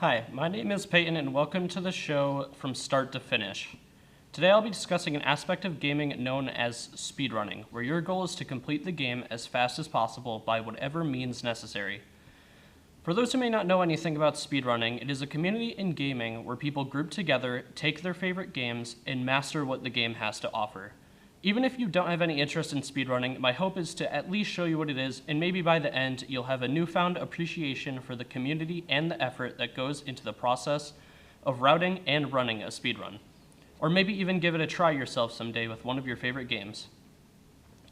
Hi, my name is Peyton and welcome to the show from start to finish. Today I'll be discussing an aspect of gaming known as speedrunning, where your goal is to complete the game as fast as possible by whatever means necessary. For those who may not know anything about speedrunning, it is a community in gaming where people group together, take their favorite games, and master what the game has to offer. Even if you don't have any interest in speedrunning, my hope is to at least show you what it is, and maybe by the end, you'll have a newfound appreciation for the community and the effort that goes into the process of routing and running a speedrun. Or maybe even give it a try yourself someday with one of your favorite games.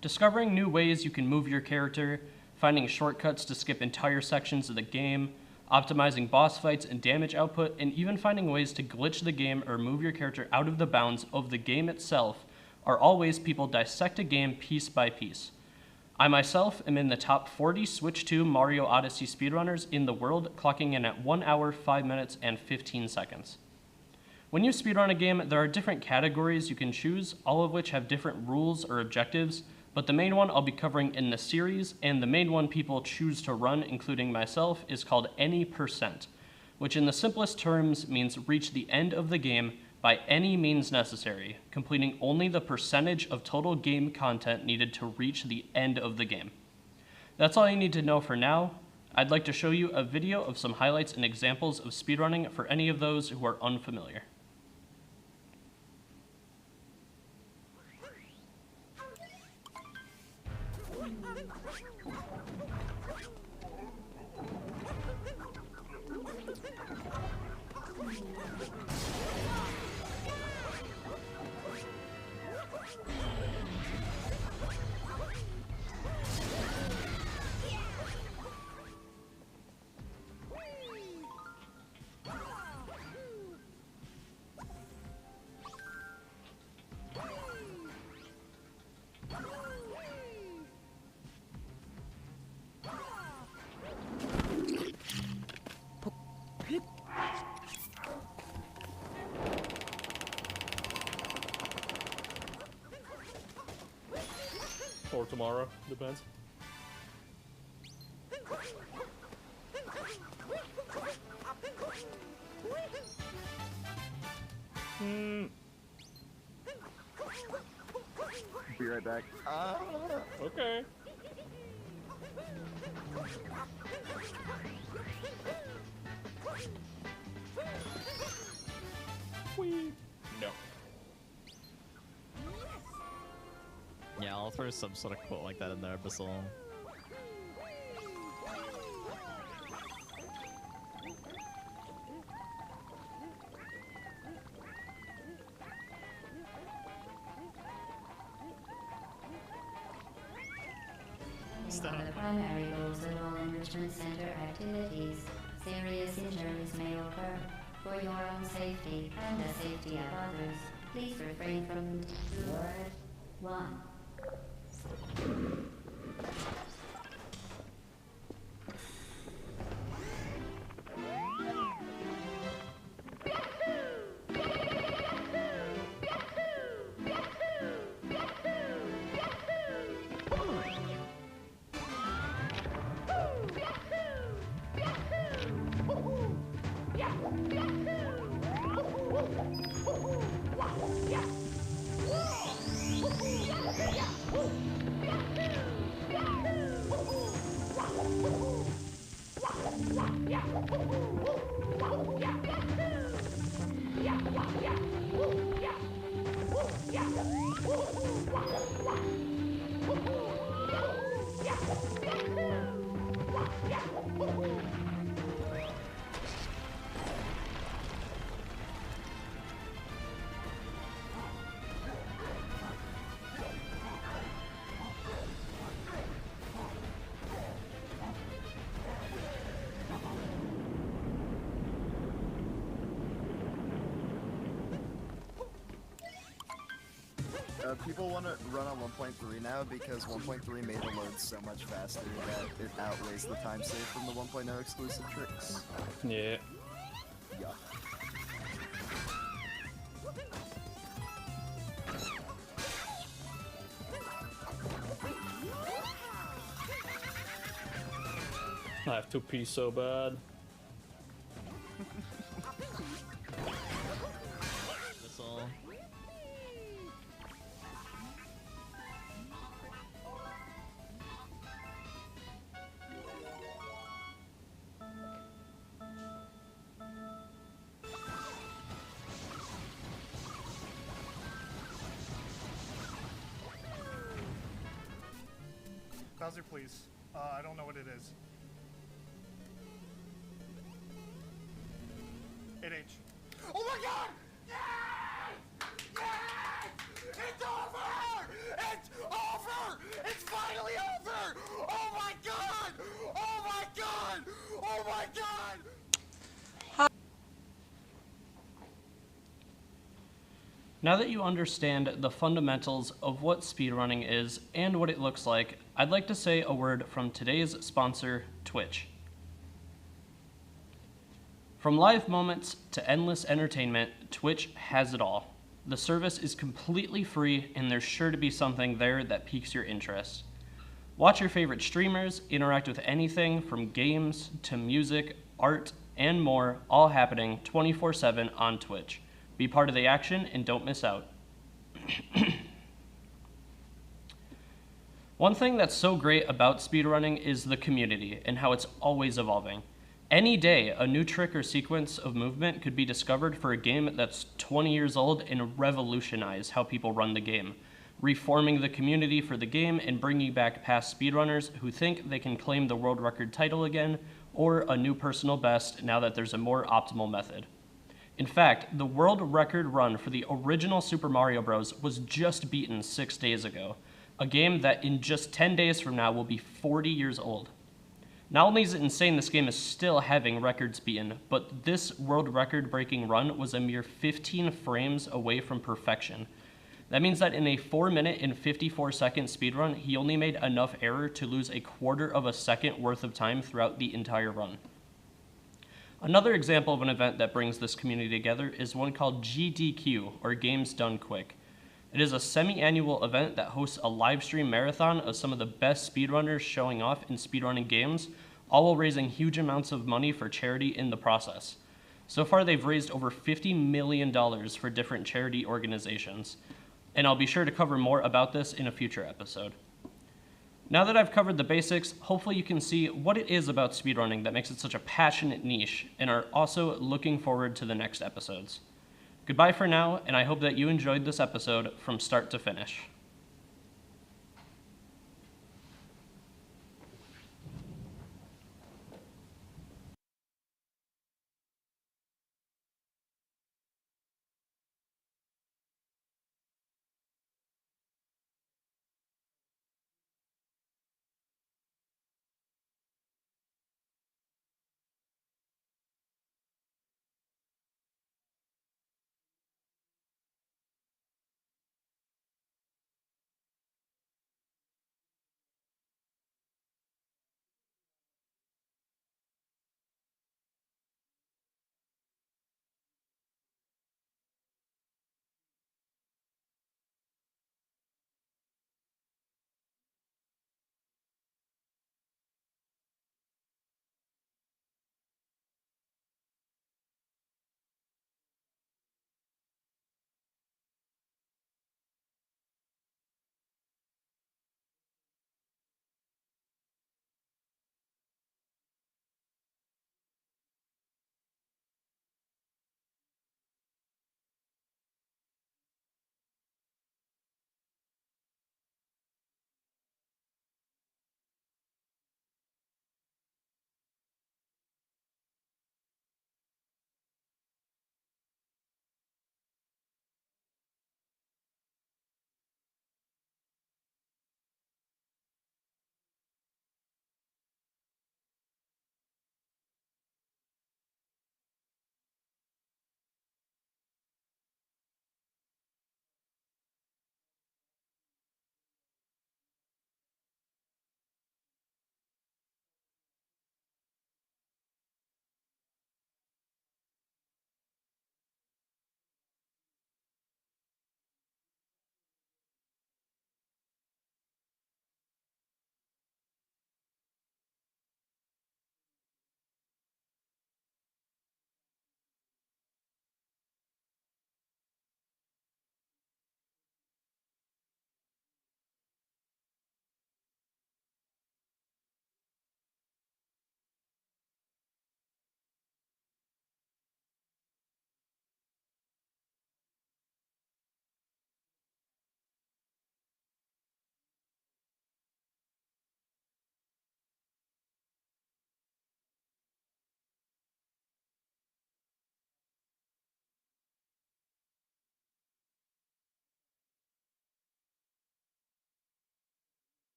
Discovering new ways you can move your character, finding shortcuts to skip entire sections of the game, optimizing boss fights and damage output, and even finding ways to glitch the game or move your character out of the bounds of the game itself are all ways people dissect a game piece by piece. I myself am in the top 40 Switch 2 Mario Odyssey speedrunners in the world, clocking in at 1 hour, 5 minutes, and 15 seconds. When you speedrun a game, there are different categories you can choose, all of which have different rules or objectives, but the main one I'll be covering in the series, and the main one people choose to run, including myself, is called any percent, which in the simplest terms means reach the end of the game by any means necessary, completing only the percentage of total game content needed to reach the end of the game. That's all you need to know for now. I'd like to show you a video of some highlights and examples of speedrunning for any of those who are unfamiliar. Or tomorrow, depends. Be right back. Okay. Whee! No. Yeah, I'll throw some sort of quote like that in there, Abyssal. These are the primary goals of all enrichment center activities. Serious injuries may occur. For your own safety and the safety of others, please refrain from word 1. People want to run on 1.3 now because 1.3 made the load so much faster that it outweighs the time saved from the 1.0 exclusive tricks. Yeah. Yeah. I have to pee so bad. Bowser, please. I don't know what it is. 8H. Oh my god! Yes! Yes! It's over! It's over! It's finally over! Oh my god! Oh my god! Oh my god! Now that you understand the fundamentals of what speedrunning is and what it looks like, I'd like to say a word from today's sponsor, Twitch. From live moments to endless entertainment, Twitch has it all. The service is completely free, and there's sure to be something there that piques your interest. Watch your favorite streamers, interact with anything from games to music, art, and more, all happening 24/7 on Twitch. Be part of the action and don't miss out. One thing that's so great about speedrunning is the community and how it's always evolving. Any day, a new trick or sequence of movement could be discovered for a game that's 20 years old and revolutionize how people run the game, reforming the community for the game and bringing back past speedrunners who think they can claim the world record title again, or a new personal best now that there's a more optimal method. In fact, the world record run for the original Super Mario Bros. Was just beaten 6 days ago, a game that in just 10 days from now will be 40 years old. Not only is it insane this game is still having records beaten, but this world record breaking run was a mere 15 frames away from perfection. That means that in a 4-minute and 54-second speedrun, he only made enough error to lose a quarter of a second worth of time throughout the entire run. Another example of an event that brings this community together is one called GDQ, or Games Done Quick. It is a semi-annual event that hosts a live stream marathon of some of the best speedrunners showing off in speedrunning games, all while raising huge amounts of money for charity in the process. So far, they've raised over $50 million for different charity organizations, and I'll be sure to cover more about this in a future episode. Now that I've covered the basics, hopefully you can see what it is about speedrunning that makes it such a passionate niche, and are also looking forward to the next episodes. Goodbye for now, and I hope that you enjoyed this episode from start to finish.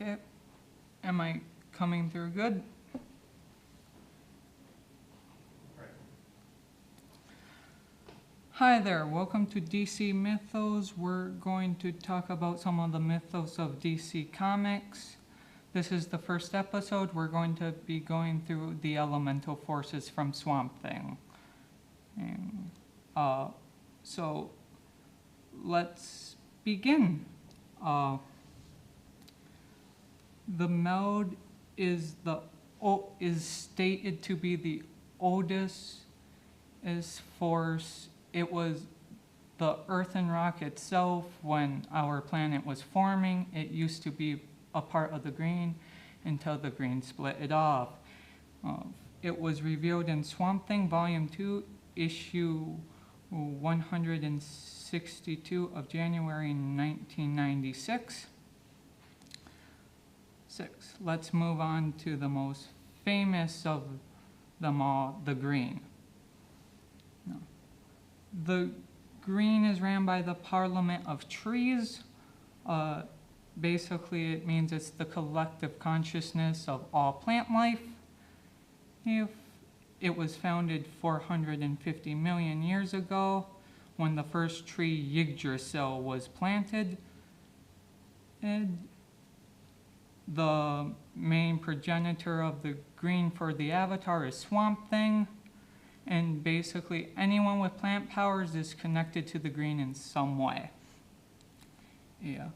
Okay. Am I coming through good? Hi there, welcome to DC Mythos. We're going to talk about some of the mythos of DC Comics. This is the first episode. We're going to be going through the elemental forces from Swamp Thing. And, so let's begin. The Meld is stated to be the oldest force. It was the Earth and rock itself when our planet was forming. It used to be a part of the green until the green split it off. It was revealed in Swamp Thing Volume 2, issue 162 of January 1996. Let's move on to the most famous of them all, the Green. The Green is ran by the Parliament of Trees. Basically, it means it's the collective consciousness of all plant life. It was founded 450 million years ago when the first tree Yggdrasil was planted. And the main progenitor of the Green for the Avatar is Swamp Thing. And basically, anyone with plant powers is connected to the Green in some way. Yeah.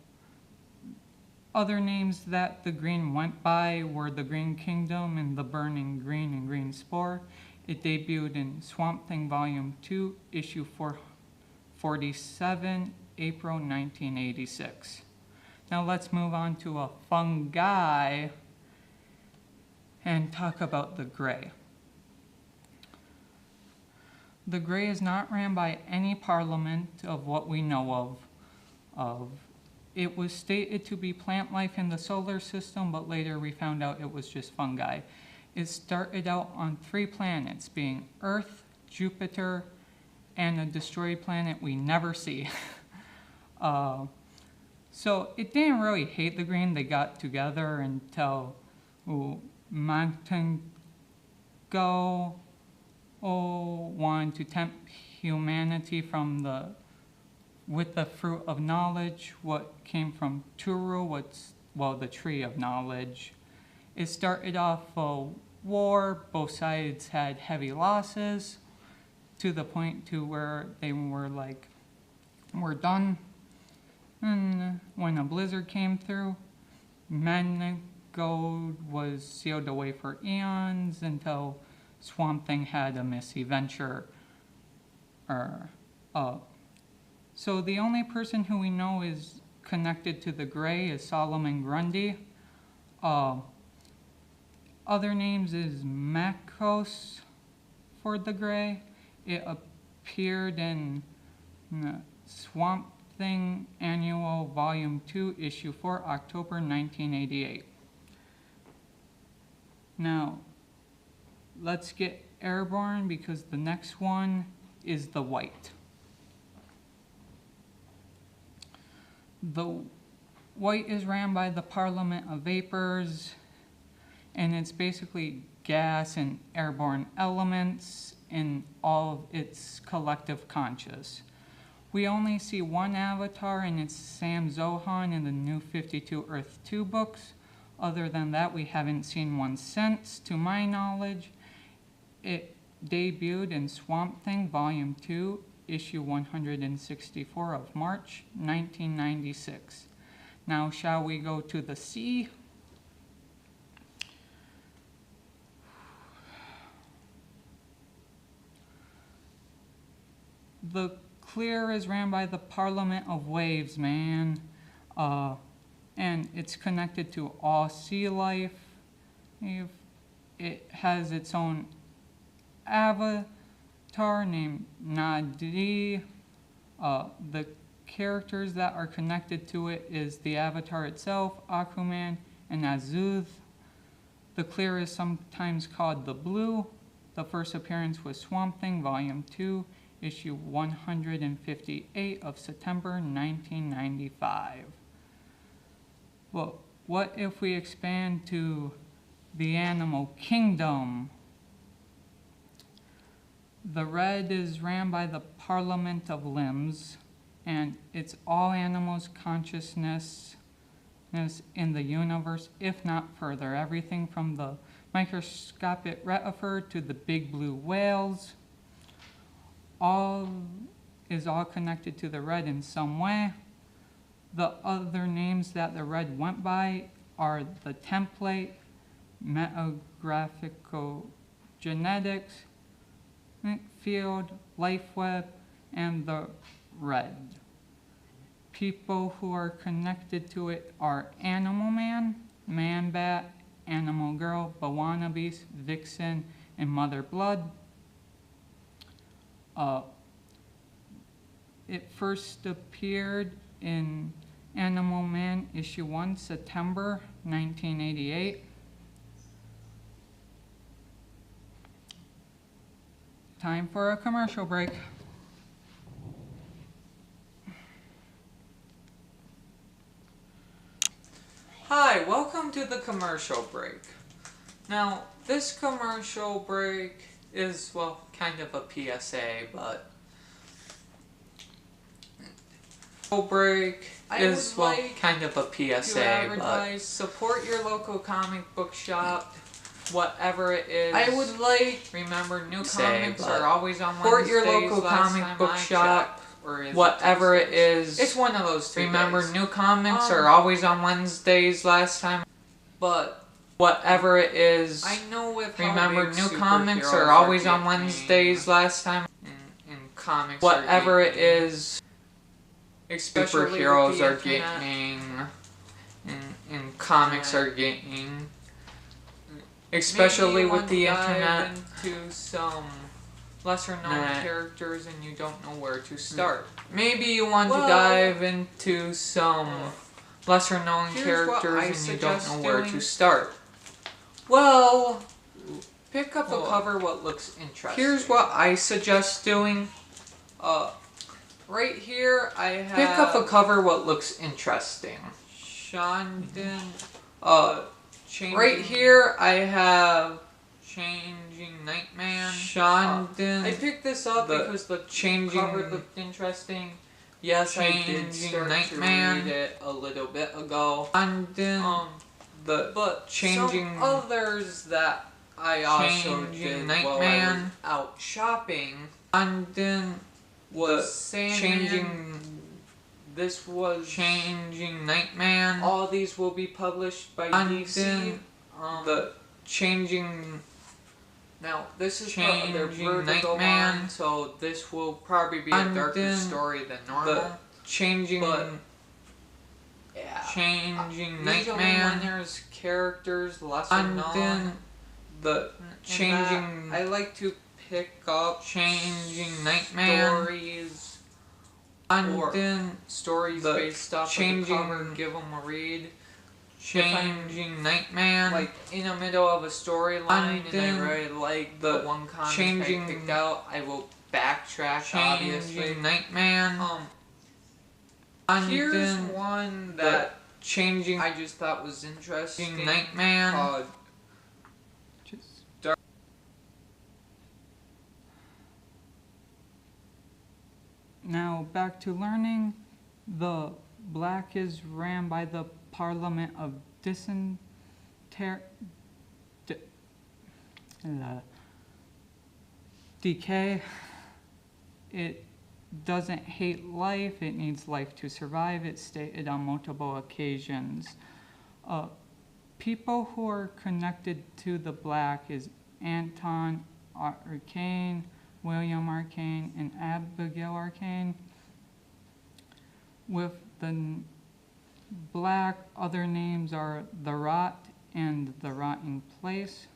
Other names that the Green went by were the Green Kingdom and the Burning Green and Green Spore. It debuted in Swamp Thing Volume 2, issue 447, April 1986. Now let's move on to a fungi and talk about the Gray. The Gray is not ran by any parliament of what we know of. It was stated to be plant life in the solar system, but later we found out it was just fungi. It started out on 3 planets, being Earth, Jupiter, and a destroyed planet we never see. So it didn't really hate the Green. They got together until Mountain Go wanted to tempt humanity with the fruit of knowledge, what came from Turu, the tree of knowledge. It started off a war. Both sides had heavy losses to the point to where they were like, we're done. And when a blizzard came through, Gold was sealed away for eons until Swamp Thing had a misadventure. So the only person who we know is connected to the Gray is Solomon Grundy. Other names is Makos for the Gray. It appeared in Swamp Thing Annual Volume 2, Issue 4, October 1988. Now, let's get airborne because the next one is the White. The White is ran by the Parliament of Vapors, and it's basically gas and airborne elements in all of its collective conscious. We only see one avatar, and it's Sam Zohan in the New 52 Earth 2 books. Other than that, we haven't seen one since, to my knowledge. It debuted in Swamp Thing Volume 2, issue 164 of March 1996. Now, shall we go to the sea? The Clear is ran by the Parliament of Waves, man. And it's connected to all sea life. It has its own avatar named Nadi. The characters that are connected to it is the avatar itself, Aquaman, and Azuth. The Clear is sometimes called the Blue. The first appearance was Swamp Thing, Volume 2, issue 158 of September 1995. Well, What if we expand to the animal kingdom? The red is ran by the Parliament of Limbs, and it's all animals' consciousness in the universe, if not further. Everything from the microscopic retifer to the big blue whales, all connected to the red in some way. The other names that the red went by are the template, metographical genetics, field, life web, and the red. People who are connected to it are Animal Man, Man Bat, Animal Girl, Bawana Beast, Vixen, and Mother Blood. It first appeared in Animal Man issue 1, September 1988. Time for a commercial break. Hi, welcome to the commercial break. Now, this commercial break is, well, kind of a PSA, but kind of a PSA, but support your local comic book shop, whatever it is. I would like, remember, new comics are always on Wednesdays. Support your local comic book shop, whatever it is. It's one of those two. Remember, new comics are always on Wednesdays last time, but whatever it is. I know with remember, new comics are always on Wednesdays last time. In comics, whatever it is. Superheroes are getting, and comics are getting, especially with the internet, into some lesser known characters and you don't know where to start. Maybe you want to dive into some lesser known characters and you don't know where to start. Well, pick up a cover what looks interesting. Here's what I suggest doing. Right here, I have... Pick up a cover what looks interesting. Shandon... right here, I have... Changing Nightman. Shandon... I picked this up because the cover looked interesting. Yes, I did start to read it a little bit ago. Shandon... but some others that I also did while I was out shopping. Shandon... was changing. This was Changing Nightman. All these will be published by DC. The Changing. Now this is their Vertigo line, so this will probably be a darker story than normal. The Changing. But, yeah. Changing Nightman. When there's characters lesser known. The Changing. I like to pick up Changing Nightman stories, or stories based off of the cover, give them a read. Changing Nightman, like in the middle of a storyline, and I really like the one comic I picked out, I will backtrack. Obviously, Nightman. Here's one that I just thought was interesting. Nightman. Now, back to learning. The black is ran by the Parliament of Decay. It doesn't hate life, it needs life to survive. It's stated on multiple occasions. People who are connected to the black is Anton Arcane, William Arcane, and Abigail Arcane. With the black, other names are The Rot and The Rotting Place.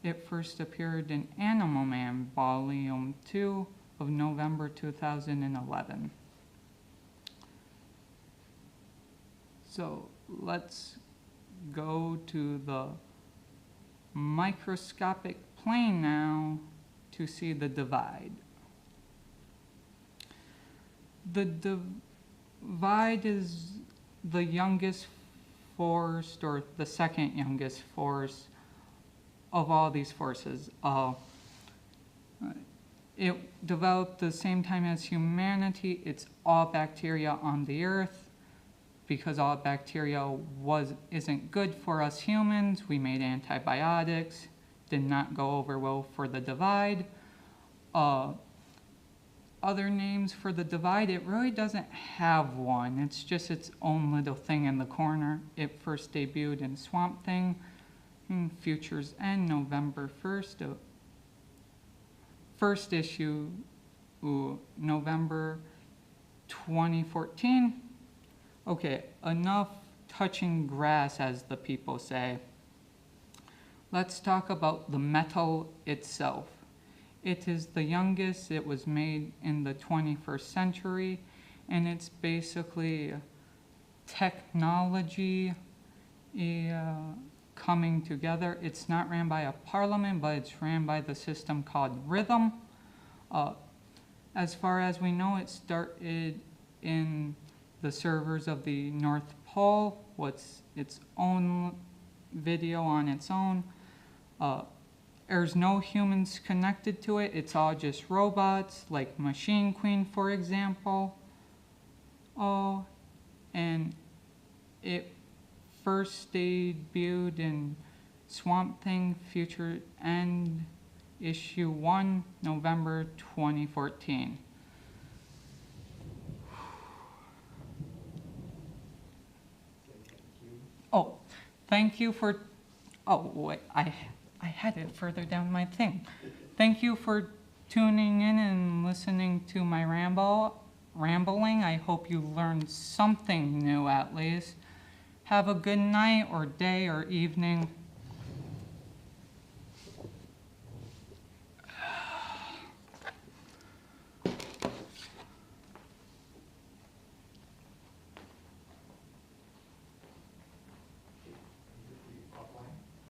It first appeared in Animal Man, Volume 2 of November 2011. So let's go to the microscopic plane now to see the divide. The divide is the youngest force, or the second youngest force of all these forces. It developed the same time as humanity. It's all bacteria on the earth. Because all bacteria isn't good for us humans, we made antibiotics. Did not go over well for the divide. Other names for the divide, it really doesn't have one. It's just its own little thing in the corner. It first debuted in Swamp Thing, Futures End, November 1st. First issue, November 2014. Okay, enough touching grass, as the people say. Let's talk about the metal itself. It is the youngest. It was made in the 21st century, and it's basically technology coming together. It's not ran by a parliament, but it's ran by the system called Rhythm. As far as we know, it started in the servers of the North Pole. What's its own video on its own. There's no humans connected to it. It's all just robots, like Machine Queen, for example. And it first debuted in Swamp Thing Future End Issue 1, November 2014. Oh, thank you for... Oh, wait, I had it further down my thing. Thank you for tuning in and listening to my rambling. I hope you learned something new at least. Have a good night or day or evening.